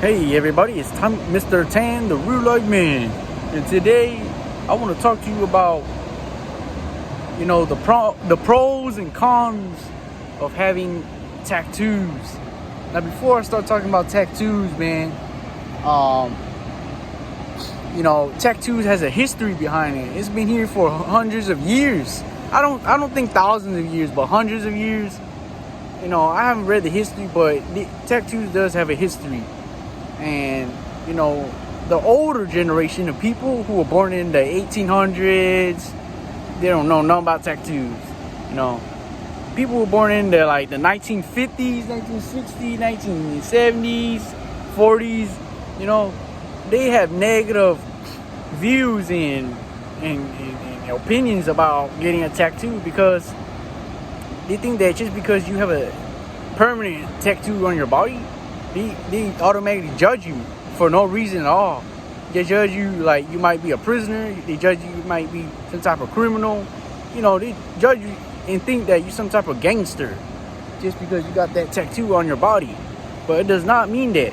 Hey everybody, it's Mr. Tan, the Real Life Man, and today I want to talk to you about, the pros and cons of having tattoos. Now, before I start talking about tattoos, man, tattoos has a history behind it. It's been here for hundreds of years. I don't think thousands of years, but hundreds of years. I haven't read the history, but the tattoos does have a history. And, the older generation of people who were born in the 1800s, they don't know nothing about tattoos. People who were born in the 1950s, 1960s, 1970s, 40s, they have negative views and opinions about getting a tattoo because they think that just because you have a permanent tattoo on your body, they automatically judge you for no reason at all. They judge you like you might be a prisoner. They judge you might be some type of criminal. They judge you and think that you're some type of gangster just because you got that tattoo on your body. But it does not mean that.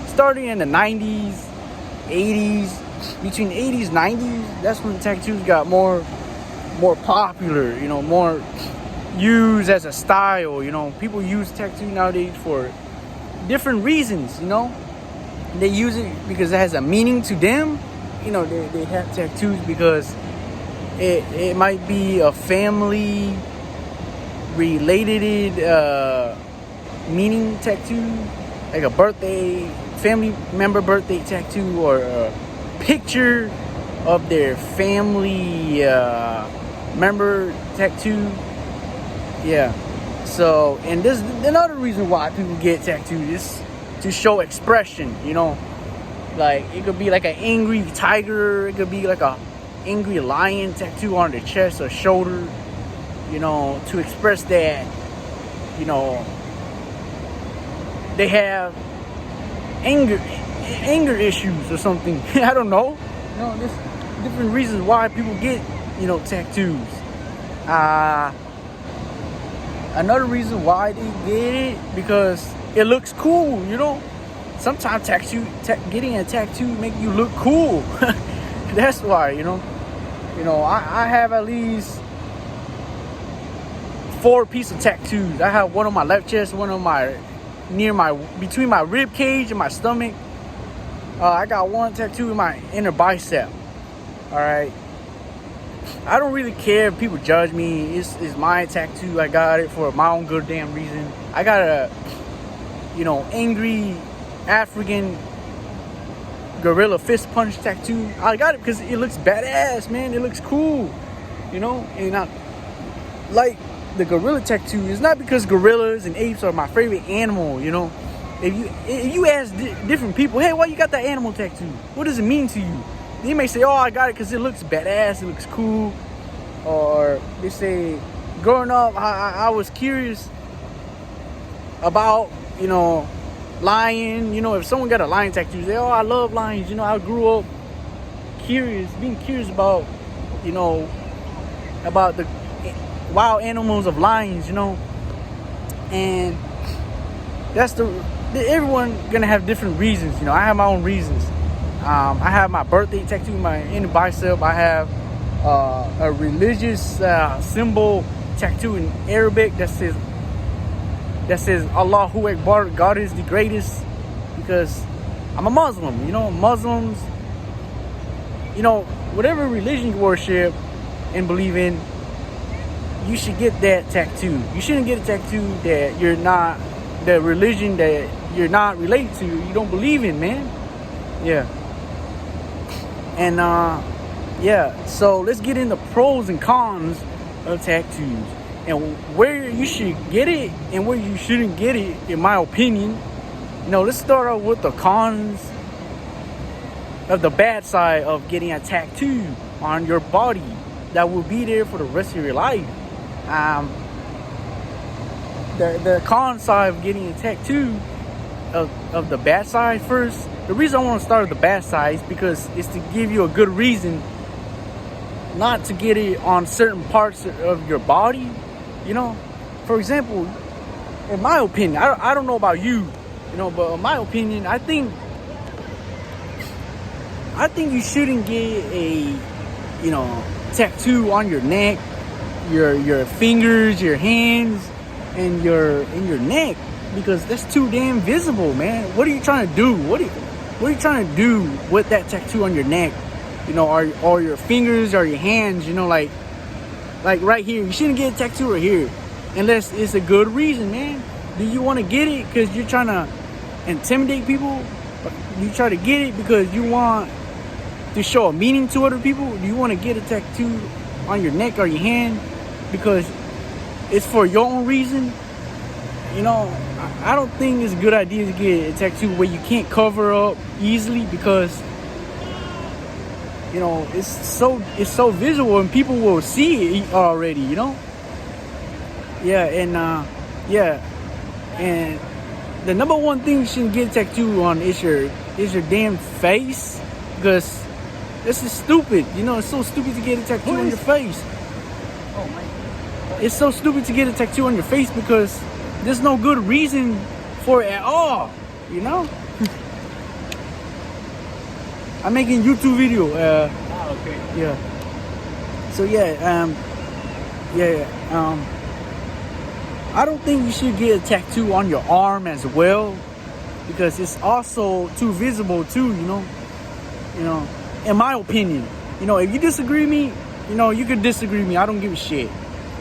Starting in the 90s, 80s, between 80s, 90s, that's when tattoos got more popular, more used as a style. People use tattoo nowadays for different reasons. They use it because it has a meaning to them. They have tattoos because it might be a family related meaning tattoo, like a family member birthday tattoo, or a picture of their family member tattoo. Yeah. So, and there's another reason why people get tattoos is to show expression. Like it could be like an angry tiger, it could be like a angry lion tattoo on their chest or shoulder. To express that, they have anger issues or something. I don't know. There's different reasons why people get tattoos. Another reason why they get it because it looks cool. Sometimes getting a tattoo make you look cool. That's why. I have at least 4 pieces of tattoos. I have one on my left chest, one on between my rib cage and my stomach. I got one tattoo in my inner bicep. All right. I don't really care if people judge me. It's my tattoo. I got it for my own good damn reason. I got a, angry African gorilla fist punch tattoo. I got it because it looks badass, man. It looks cool, and I like the gorilla tattoo. It's not because gorillas and apes are my favorite animal, If you ask different people, hey, why you got that animal tattoo? What does it mean to you? They may say, oh, I got it because it looks badass, it looks cool. Or they say, growing up, I was curious about, lion. If someone got a lion tattoo, they say, oh, I love lions. I grew up being curious about, about the wild animals of lions, And that's everyone gonna have different reasons. I have my own reasons. I have my birthday tattoo in my inner bicep. I have a religious symbol tattoo in Arabic that says Allahu Akbar, God is the greatest, because I'm a Muslim. Muslims, whatever religion you worship and believe in, you should get that tattoo. You shouldn't get a tattoo that you're not, the religion that you're not related to, you don't believe in, man. Yeah. And so let's get into pros and cons of tattoos and where you should get it and where you shouldn't get it, in my opinion. Let's start out with the cons of the bad side of getting a tattoo on your body that will be there for the rest of your life. The con side of getting a tattoo, of the bad side first. The reason I want to start with the bad side is because it's to give you a good reason not to get it on certain parts of your body. For example, in my opinion, I don't know about you, but in my opinion, I think you shouldn't get a, tattoo on your neck, your fingers, your hands, and your neck, because that's too damn visible, man. What are you trying to do? What are you trying to do with that tattoo on your neck? Or your fingers or your hands, like right here. You shouldn't get a tattoo right here unless it's a good reason, man. Do you want to get it because you're trying to intimidate people? You try to get it because you want to show a meaning to other people? Do you want to get a tattoo on your neck or your hand because it's for your own reason? I don't think it's a good idea to get a tattoo where you can't cover up easily, because it's so visual and people will see it already. And the number one thing you shouldn't get a tattoo on is your damn face, because this is stupid. It's so stupid to get a tattoo on your face. Oh my! It's so stupid to get a tattoo on your face because there's no good reason for it at all. I'm making YouTube video. Okay. Yeah. So I don't think you should get a tattoo on your arm as well, because it's also too visible too. In my opinion, if you disagree with me, you could disagree with me. I don't give a shit.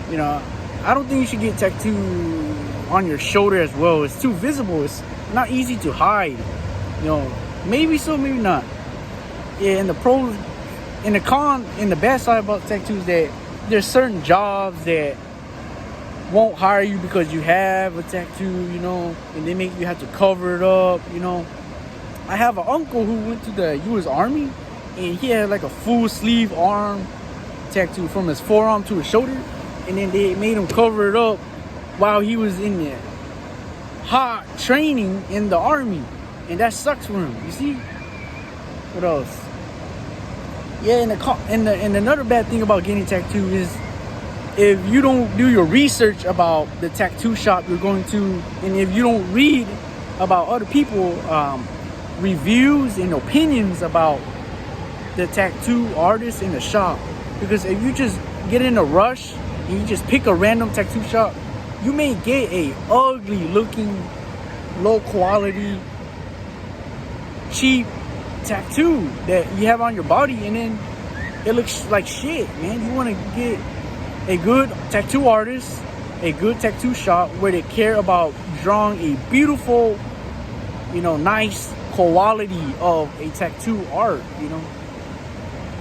I don't think you should get a tattoo on your shoulder as well. It's too visible. It's not easy to hide. Maybe so, maybe not. Yeah, and the pros, and the con, and the bad side about tattoos, that there's certain jobs that won't hire you because you have a tattoo, and they make you have to cover it up. I have an uncle who went to the U.S. Army, and he had like a full sleeve arm tattoo from his forearm to his shoulder, and then they made him cover it up while he was in the hot training in the Army, and that sucks for him. You see? What else? Yeah, and another bad thing about getting a tattoo is if you don't do your research about the tattoo shop you're going to, and if you don't read about other people reviews and opinions about the tattoo artist in the shop, because if you just get in a rush and you just pick a random tattoo shop, you may get a ugly looking, low quality, cheap tattoo that you have on your body, and then it looks like shit, man. You want to get a good tattoo artist, a good tattoo shop where they care about drawing a beautiful, nice quality of a tattoo art.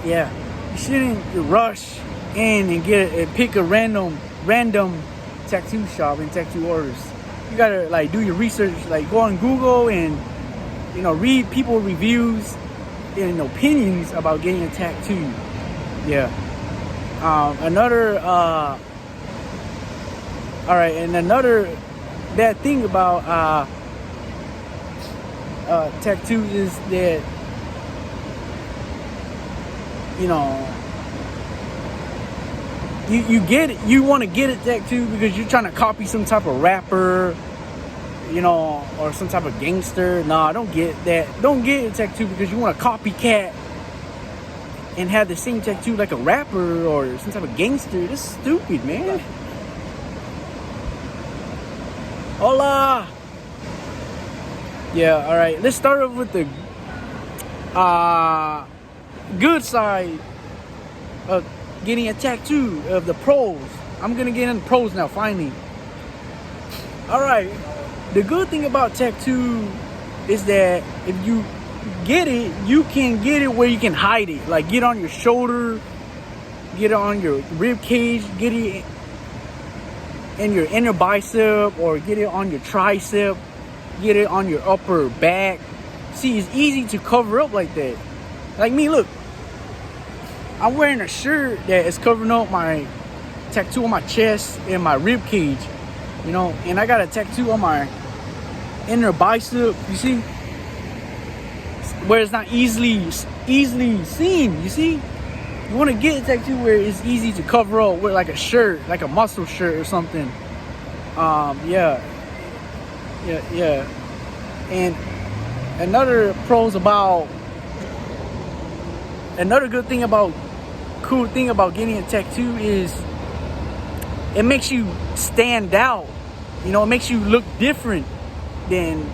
Yeah, you shouldn't rush in and pick a random tattoo shop and tattoo artist. You gotta do your research, go on Google and read people reviews and opinions about getting a tattoo. Yeah. Another bad thing about tattoo is that you want to get a tattoo because you're trying to copy some type of rapper, or some type of gangster. Nah, don't get that. Don't get a tattoo because you want to copycat and have the same tattoo like a rapper or some type of gangster. That's stupid, man. Hola. Yeah, all right. Let's start off with the good side of getting a tattoo, of the pros. I'm gonna get into pros now, finally. All right. The good thing about tattoo is that if you get it, you can get it where you can hide it. Like get on your shoulder, get it on your rib cage, get it in your inner bicep, or get it on your tricep, get it on your upper back. See, it's easy to cover up like that. Like me, look, I'm wearing a shirt that is covering up my tattoo on my chest and my rib cage, and I got a tattoo on my inner bicep, you see, where it's not easily seen. You see, you want to get a tattoo where it's easy to cover up with, like a shirt, like a muscle shirt or something. Yeah, Yeah. And another cool thing about getting a tattoo is it makes you stand out. You know, it makes you look different than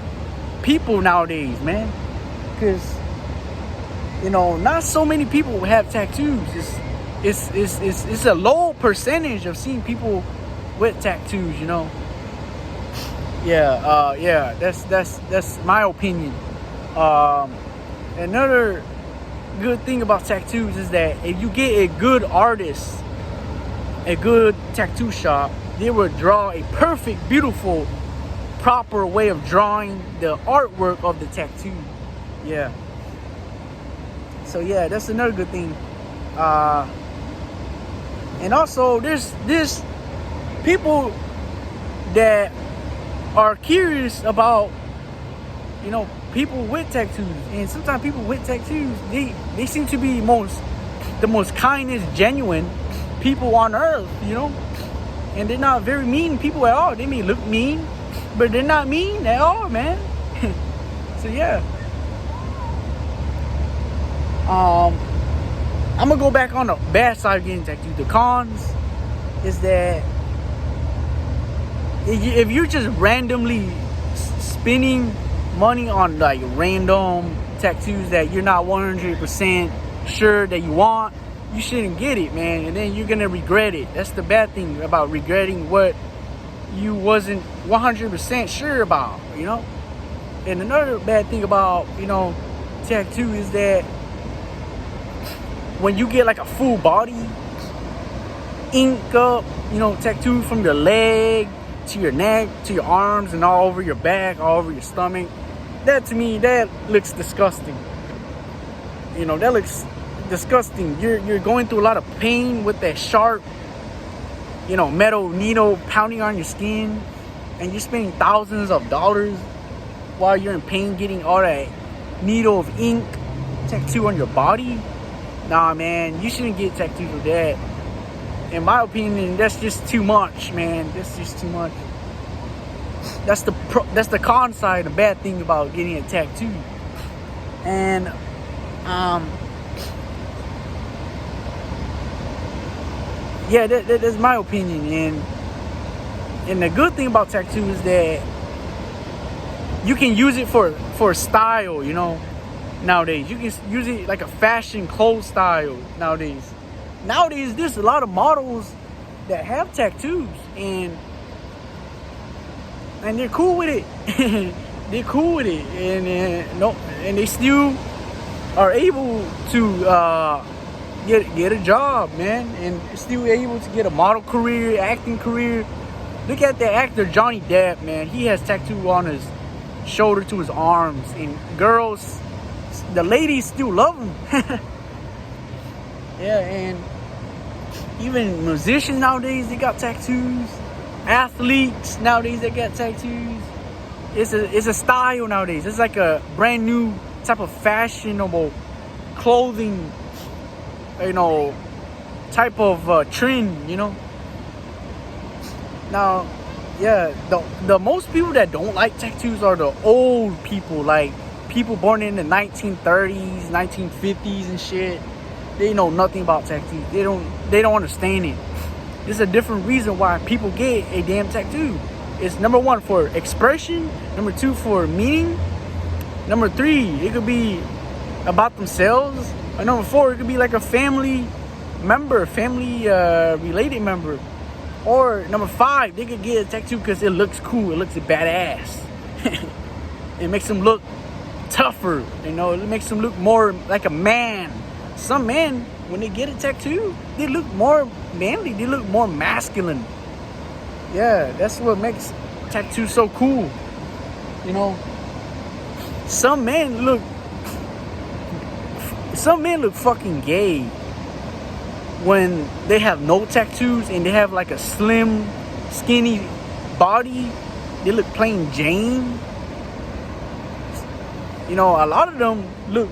people nowadays, man. Because, you know, not so many people have tattoos. It's a low percentage of seeing people with tattoos, you know. Yeah, that's my opinion. Another good thing about tattoos is that if you get a good artist, a good tattoo shop, they will draw a perfect, beautiful, proper way of drawing the artwork of the tattoo. Yeah. So yeah, that's another good thing. And also there's people that are curious about, you know, people with tattoos. And sometimes people with tattoos, they seem to be the most kindest, genuine people on earth, you know. And they're not very mean people at all. They may look mean, but they're not mean at all, man. So yeah. I'm gonna go back on the bad side of getting tattooed. The cons is that if you're just randomly spending money on like random tattoos that you're not 100% sure that you want, you shouldn't get it, man. And then you're gonna regret it. That's the bad thing about regretting what you wasn't 100% sure about, you know. And another bad thing about, you know, tattoo is that when you get like a full body ink up, you know, tattoo from your leg to your neck to your arms and all over your back, all over your stomach, that to me, that looks disgusting. You know, that looks disgusting. You're going through a lot of pain with that sharp, you know, metal needle pounding on your skin, and you're spending thousands of dollars while you're in pain getting all that needle of ink tattoo on your body. Nah, man, you shouldn't get tattooed with that. In my opinion, that's just too much, man. That's just too much. That's the con side, the bad thing about getting a tattoo. And yeah, that's my opinion. And the good thing about tattoo is that you can use it for style, you know. Nowadays, you can use it like a fashion clothes style. Nowadays, there's a lot of models that have tattoos, and they're cool with it. They're cool with it, and they still are able to get a job, man, and still able to get a model career, acting career. Look at the actor Johnny Depp, man. He has tattoo on his shoulder to his arms, and girls, the ladies still love him. Yeah, and even musicians nowadays, they got tattoos. Athletes nowadays, they got tattoos. It's a style nowadays. It's like a brand new type of fashionable clothing, you know, type of trend, you know. Now, yeah, the most people that don't like tattoos are the old people, like people born in the 1930s, 1950s and shit. They know nothing about tattoos. They don't understand it. There's a different reason why people get a damn tattoo. It's number one, for expression. Number two, for meaning. Number three, it could be about themselves. And number four, it could be like a family member, related member. Or number five, they could get a tattoo because it looks cool. It looks badass. It makes them look tougher. You know, it makes them look more like a man. Some men, when they get a tattoo, they look more manly. They look more masculine. Yeah, that's what makes tattoos so cool. You know, some men look fucking gay when they have no tattoos and they have like a slim, skinny body. They look plain Jane. You know, a lot of them look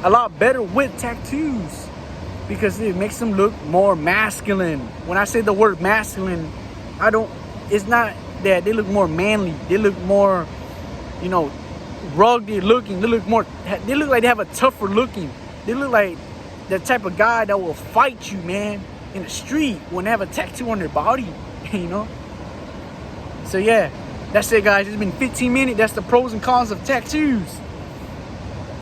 a lot better with tattoos because it makes them look more masculine. When I say the word masculine, it's not that they look more manly. They look more, you know, rugged looking. They look like they have a tougher looking. They look like the type of guy that will fight you, man, in the street when they have a tattoo on their body, you know? So yeah, that's it, guys. It's been 15 minutes. That's the pros and cons of tattoos.